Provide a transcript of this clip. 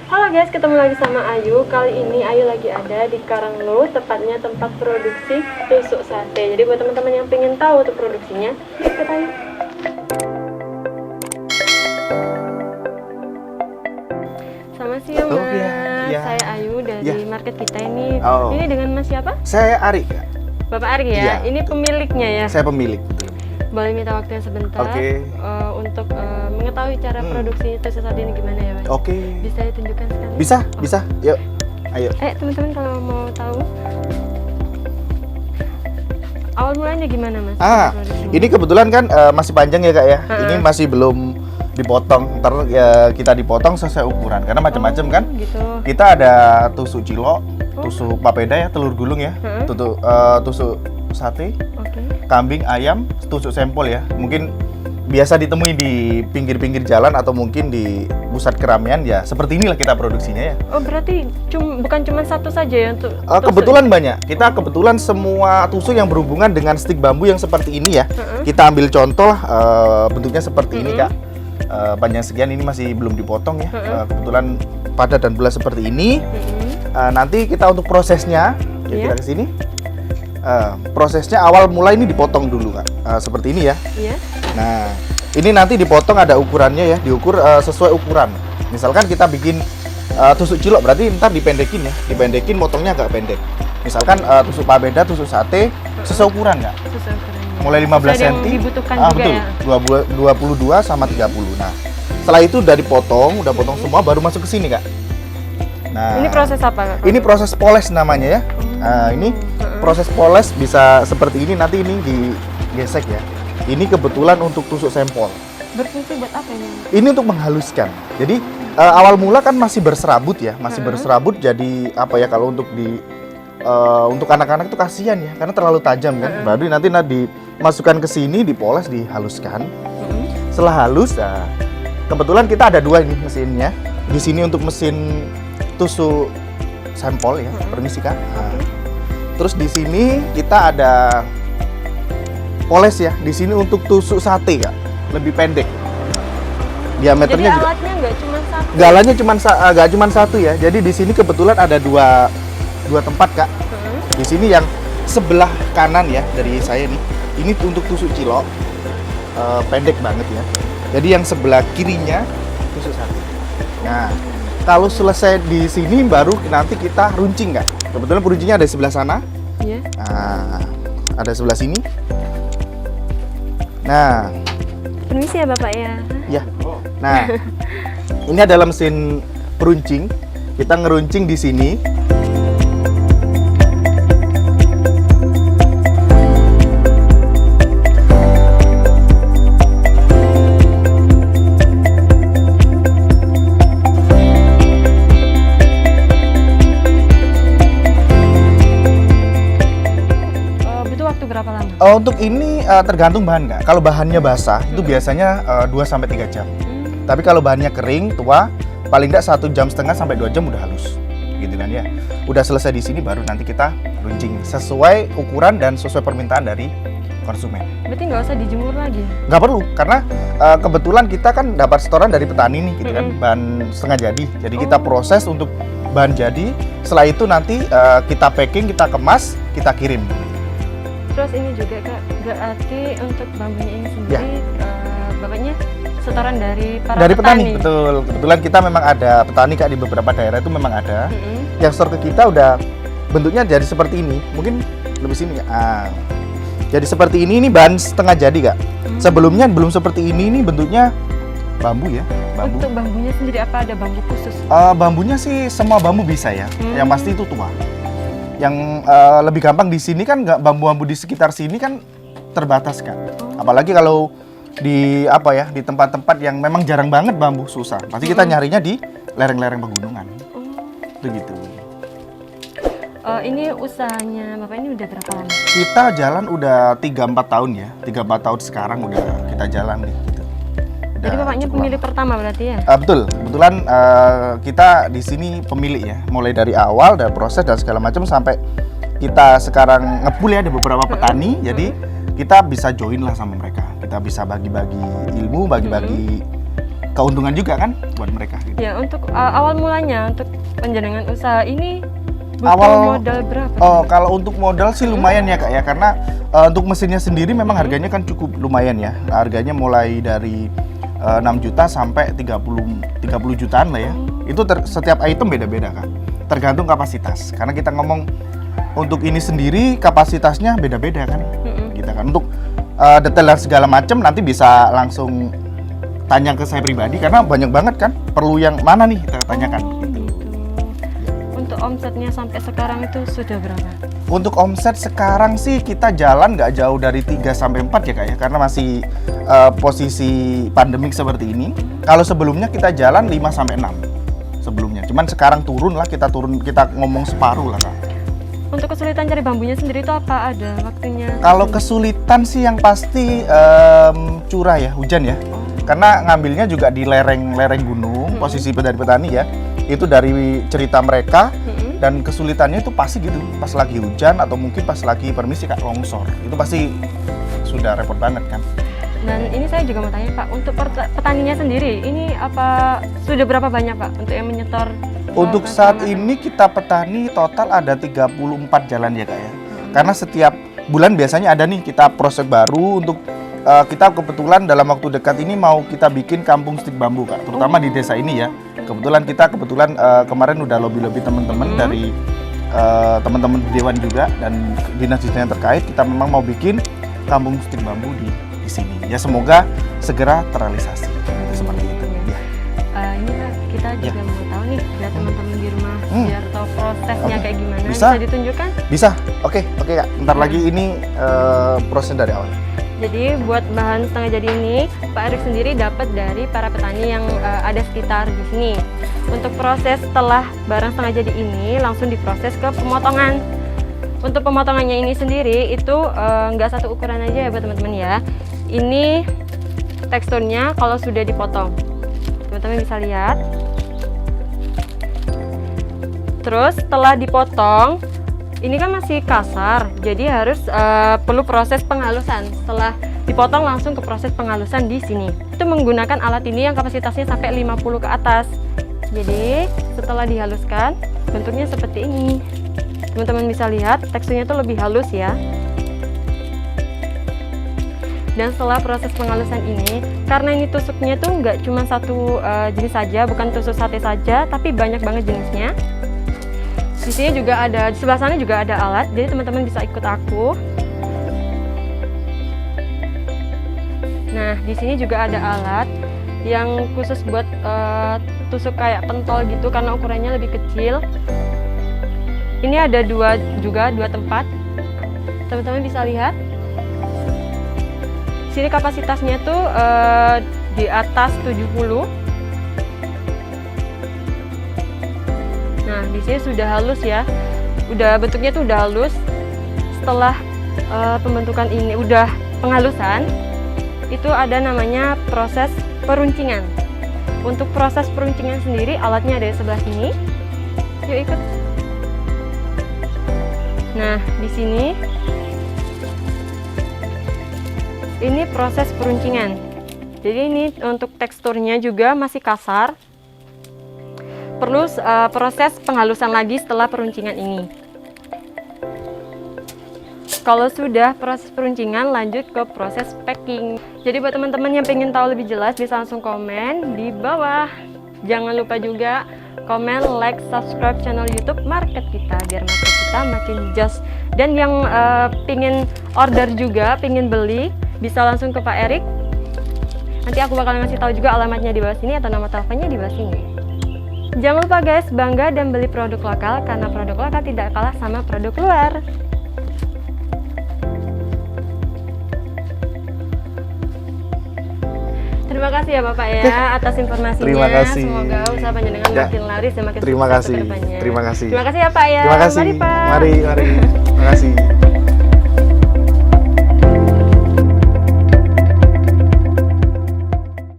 Halo guys, ketemu lagi sama Ayu. Kali ini Ayu lagi ada di Karanglo, tepatnya tempat produksi tusuk sate. Jadi buat teman-teman yang pengen tahu untuk produksinya, ikut Ayu. Selamat siang Mas. Ya. Saya Ayu dari market kita ini. Oh. Ini dengan Mas siapa? Saya Ari, Kak. Bapak Ari ya? Iya. Ini pemiliknya ya? Saya pemilik. Boleh minta waktunya sebentar untuk mengetahui cara produksi tusuk sate ini gimana ya Mas? Oke. Bisa ditunjukkan sekali? Bisa. Yuk, ayo. Teman-teman kalau mau tahu awal mulanya gimana Mas? Ini kebetulan kan masih panjang ya Kak ya. Ini masih belum dipotong. Ntar ya kita dipotong sesuai ukuran. Karena macam-macam kan. Gitu. Kita ada tusuk cilok, tusuk papeda ya, telur gulung ya, tusuk sate, kambing, ayam, tusuk sempol ya. Mungkin biasa ditemui di pinggir-pinggir jalan atau mungkin di pusat keramaian ya. Seperti inilah kita produksinya ya. Oh berarti bukan cuma satu saja ya untuk kebetulan banyak. Kita kebetulan semua tusuk yang berhubungan dengan stik bambu yang seperti ini ya. Kita ambil contoh bentuknya seperti ini Kak. Panjang sekian ini masih belum dipotong ya. Kebetulan padat dan bulat seperti ini. Nanti kita untuk prosesnya ya kita kesini. Prosesnya awal mulai ini dipotong dulu Kak. Seperti ini ya. Nah, ini nanti dipotong ada ukurannya ya, diukur sesuai ukuran. Misalkan kita bikin tusuk cilok, berarti ntar dipendekin ya, dipendekin motongnya agak pendek. Misalkan tusuk papeda, tusuk sate, sesuai ukuran nggak? Sesuai ukurannya. Mulai 15 cm. Dibutuhkan juga betul. Ya. 22 sama 30. Nah, setelah itu udah dipotong, udah potong semua, baru masuk ke sini Kak. Nah, ini proses apa Kak? Ini proses poles namanya ya. Ini proses poles bisa seperti ini, nanti ini digesek ya. Ini kebetulan untuk tusuk sempol. Berfungsi buat apa ini? Ini untuk menghaluskan. Jadi awal mula kan masih berserabut ya, masih berserabut. Jadi apa ya kalau untuk untuk anak-anak itu kasihan ya, karena terlalu tajam kan. Baru nanti dimasukkan ke sini, dipoles, dihaluskan. Setelah halus, kebetulan kita ada dua ini mesinnya. Di sini untuk mesin tusuk sampel ya, permisi Kak. Terus di sini kita ada poles ya. Di sini untuk tusuk sate Kak, lebih pendek. Diameternya jadi juga. alatnya nggak cuma satu. Galannya nggak cuma satu ya. Jadi di sini kebetulan ada dua tempat Kak. Di sini yang sebelah kanan ya dari saya nih. Ini untuk tusuk cilok, pendek banget ya. Jadi yang sebelah kirinya tusuk sate. Nah, kalau selesai di sini baru nanti kita runcing Kak. Kebetulan runcingnya ada di sebelah sana. Iya. Nah, ada sebelah sini. Nah, Permisi ya Bapak ya. ya. Nah, ini adalah mesin peruncing. Kita ngeruncing di sini. Berapa lama? Untuk ini tergantung bahan Kak. Kalau bahannya basah itu biasanya 2-3 jam. Tapi kalau bahannya kering, tua, paling tidak 1,5 jam sampai 2 jam udah halus. Gitu kan ya. Udah selesai di sini baru nanti kita runcing sesuai ukuran dan sesuai permintaan dari konsumen. Berarti nggak usah dijemur lagi? Nggak perlu, karena kebetulan kita kan dapat setoran dari petani nih gitu kan, bahan setengah jadi. Jadi kita proses untuk bahan jadi. Setelah itu nanti kita packing, kita kemas, kita kirim. Terus ini juga Kak, berarti untuk bambunya ini sendiri bapaknya setoran dari para petani. Betul. Kebetulan kita memang ada petani Kak di beberapa daerah itu memang ada. Yang store ke kita udah bentuknya jadi seperti ini. Mungkin lebih sini Kak. Jadi seperti ini bahan setengah jadi Kak. Sebelumnya belum seperti ini bentuknya bambu ya. Bambu. Untuk bambunya sendiri apa ada bambu khusus? Bambunya sih semua bambu bisa ya. Yang pasti itu tua. Yang lebih gampang di sini kan nggak, bambu-bambu di sekitar sini kan terbatas Kak. Apalagi kalau di di tempat-tempat yang memang jarang banget bambu, susah. Pasti kita nyarinya di lereng-lereng pegunungan. Itu gitu. Ini usahanya Bapak ini udah berapa lama? Kita jalan udah 3-4 tahun ya. 3-4 tahun sekarang udah kita jalan nih. Gitu. Jadi Bapaknya pemilik pertama berarti ya? Betul. Kebetulan kita di sini pemilik ya. Mulai dari awal, dari proses dan segala macam sampai kita sekarang ngepool ya, ada beberapa petani. Jadi kita bisa join lah sama mereka. Kita bisa bagi-bagi ilmu, bagi-bagi keuntungan juga kan buat mereka gitu. Ya, untuk awal mulanya untuk penjaringan usaha ini butuh Awal- modal berapa? Oh, kalau untuk modal sih lumayan ya Kak ya, karena untuk mesinnya sendiri memang harganya kan cukup lumayan ya. Nah, harganya mulai dari 6 juta sampai 30 jutaan lah ya. Itu setiap item beda-beda Kak. Tergantung kapasitas. Karena kita ngomong untuk ini sendiri kapasitasnya beda-beda kan. Gitu kan. Untuk detail dan segala macam nanti bisa langsung tanya ke saya pribadi karena banyak banget kan. Perlu yang mana nih kita tanyakan gitu. Untuk omsetnya sampai sekarang itu sudah berapa? Untuk omset sekarang sih kita jalan nggak jauh dari 3 sampai 4 ya Kak ya, karena masih posisi pandemik seperti ini. Kalau sebelumnya kita jalan 5 sampai 6 sebelumnya. Cuman sekarang turun, kita ngomong separuh lah Kak. Untuk kesulitan cari bambunya sendiri itu apa? Ada waktunya? Kalau kesulitan sih yang pasti curah ya, hujan ya. Karena ngambilnya juga di lereng-lereng gunung, posisi dari petani ya. Itu dari cerita mereka. Dan kesulitannya itu pasti gitu, pas lagi hujan atau mungkin pas lagi permisi Kak longsor, itu pasti sudah repot banget kan. Dan ini saya juga mau tanya Pak, untuk petaninya sendiri, ini apa sudah berapa banyak Pak untuk yang menyetor? Untuk saat ini kita petani total ada 34 jalan ya Kak ya. Karena setiap bulan biasanya ada nih kita proses baru untuk kita kebetulan dalam waktu dekat ini mau kita bikin kampung stik bambu Kak, terutama di desa ini ya. Kebetulan kemarin udah lobby teman-teman dari teman-teman dewan juga dan dinas-dinas yang terkait, kita memang mau bikin kampung stik bambu di sini. Ya semoga segera terrealisasi. Seperti itu. Ya. Ini Pak, kita juga mau tahu nih biar teman-teman di rumah biar tahu prosesnya kayak gimana. Bisa ditunjukkan? Bisa. Oke Kak. Ntar lagi ini proses dari awal. Jadi buat bahan setengah jadi ini, Pak Erik sendiri dapat dari para petani yang ada sekitar di sini. Untuk proses setelah barang setengah jadi ini, langsung diproses ke pemotongan. Untuk pemotongannya ini sendiri itu nggak satu ukuran aja ya buat teman-teman ya. Ini teksturnya kalau sudah dipotong, teman-teman bisa lihat. Terus setelah dipotong, ini kan masih kasar, jadi harus perlu proses penghalusan. Setelah dipotong langsung ke proses penghalusan di sini. Itu menggunakan alat ini yang kapasitasnya sampai 50 ke atas. Jadi setelah dihaluskan, bentuknya seperti ini. Teman-teman bisa lihat teksturnya itu lebih halus ya. Dan setelah proses penghalusan ini, karena ini tusuknya tuh nggak cuma satu jenis saja, bukan tusuk sate saja, tapi banyak banget jenisnya. Di sini juga ada, di sebelah sana juga ada alat, jadi teman-teman bisa ikut aku. Nah, di sini juga ada alat yang khusus buat tusuk kayak pentol gitu karena ukurannya lebih kecil. Ini ada dua tempat. Teman-teman bisa lihat. Sini kapasitasnya tuh di atas 70. Nah, di sini sudah halus ya. Bentuknya tuh udah halus. Setelah pembentukan ini udah penghalusan, itu ada namanya proses peruncingan. Untuk proses peruncingan sendiri alatnya ada di sebelah sini. Yuk ikut. Nah, di sini ini proses peruncingan. Jadi ini untuk teksturnya juga masih kasar. Perlu proses penghalusan lagi setelah peruncingan ini. Kalau sudah proses peruncingan, lanjut ke proses packing. Jadi buat teman-teman yang pengen tahu lebih jelas bisa langsung komen di bawah. Jangan lupa juga komen, like, subscribe channel YouTube Market Kita biar market kita makin jos. Dan yang pengen order juga, pengen beli, bisa langsung ke Pak Erik. Nanti aku bakal ngasih tahu juga alamatnya di bawah sini atau nomor teleponnya di bawah sini. Jangan lupa guys, bangga dan beli produk lokal karena produk lokal tidak kalah sama produk luar. Terima kasih ya Bapak ya atas informasinya. Terima kasih. Semoga usaha panjenengan makin laris dan makin Terima sukses kasih. ke depannya. Terima kasih. Terima kasih ya Pak ya. Terima kasih. Mari Pak. Mari. Terima kasih.